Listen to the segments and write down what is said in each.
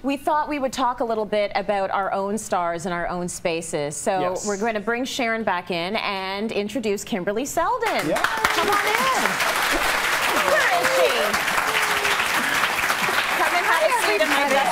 we thought we would talk a little bit about our own stars and our own spaces. So we're going to bring Sharon back in and introduce Kimberly Seldon. Yeah. Come on in. Where is she? Come and have a seat in my desk.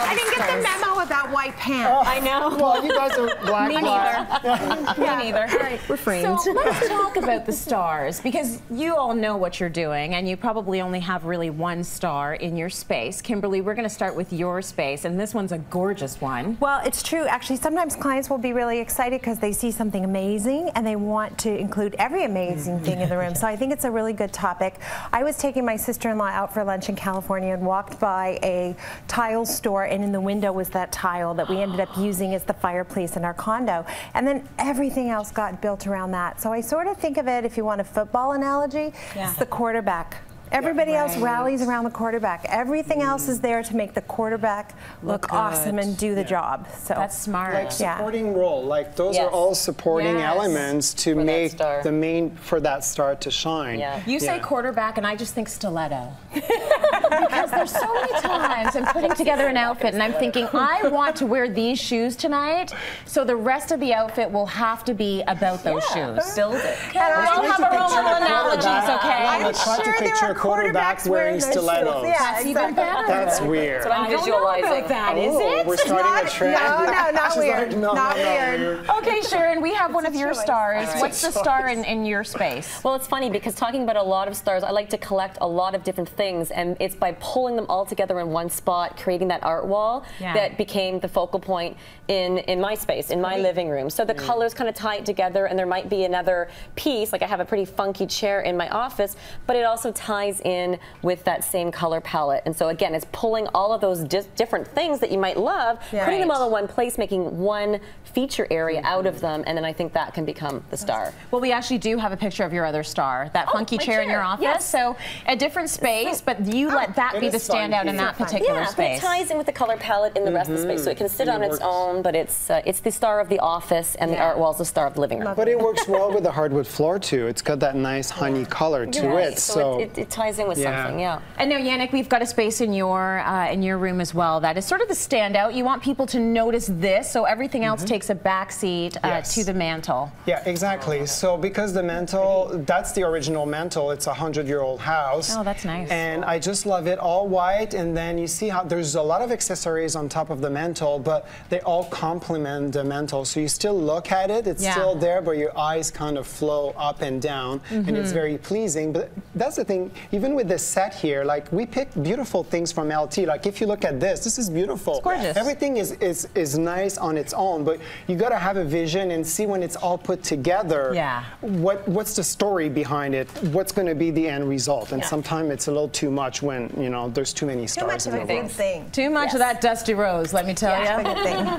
I didn't get the memo about white pants. I know. Well, you guys are black. Me neither. Me neither. All right, we're friends. So let's talk about the stars, because you all know what you're doing, and you probably only have really one star in your space. Kimberly, we're going to start with your space, and this one's a gorgeous one. Well, it's true. Actually, sometimes clients will be really excited because they see something amazing, and they want to include every amazing thing in the room. So I think it's a really good topic. I was taking my sister-in-law out for lunch in California and walked by a tile store, and in the window was that tile that we ended up using as the fireplace in our condo. And then everything else got built around that. So I sort of think of it, if you want a football analogy, it's the quarterback. Everybody else rallies around the quarterback. Everything else is there to make the quarterback look awesome and do the job. So that's smart. Like supporting role, like those are all supporting elements to make the main for that star to shine. You say quarterback, and I just think stiletto. Because there's so many times I'm putting together an outfit and I'm thinking, I want to wear these shoes tonight, so the rest of the outfit will have to be about those shoes. Build it. We all have our own little analogies, okay? I'm trying to picture a quarterback wearing stilettos. That's even better. That's weird. That's what I'm visualizing. I don't know about that, is it? We're starting a trend. No, not weird. Not weird. Okay, Sharon, we have one of your stars. What's the star in your space? Well, it's funny because talking about a lot of stars, I like to collect a lot of different things, and it's by pulling them all together in one spot, creating that art wall that became the focal point in my space, in my living room. So the colors kind of tie it together, and there might be another piece, like I have a pretty funky chair in my office, but it also ties in with that same color palette. And so again, it's pulling all of those different things that you might love, putting them all in one place, making one feature area out of them, and then I think that can become the star. Well, we actually do have a picture of your other star, that funky chair in your office. Yes. So a different space, but you let that be the standout in that particular space. But it ties in with the color palette in the rest of the space, so it can sit on its own, but it's the star of the office, and the art wall's the star of the living room. But it works well with the hardwood floor too. It's got that nice honey color to it. So it ties in with something, And now, Yannick, we've got a space in your room as well that is sort of the standout. You want people to notice this, so everything else takes a backseat to the mantle. Yeah, exactly. So because the mantle, that's the original mantle. It's a 100-year-old house. Oh, that's nice. And I just love it, all white. And then you see how there's a lot of accessories on top of the mantle, but they all complement the mantle. So you still look at it, it's still there, but your eyes kind of flow up and down, and it's very pleasing. But that's the thing, even with this set here, like we picked beautiful things from LT. Like if you look at this is beautiful. It's gorgeous. Everything is nice on its own, but you got to have a vision and see when it's all put together. What's the story behind it? What's going to be the end result? And sometimes it's a little too much when there's too many stars in the room. Too much of that dusty rose, let me tell you.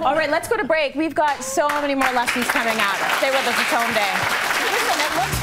All right, let's go to break. We've got so many more lessons coming out. Stay with us. It's Home Day. Listen, it looks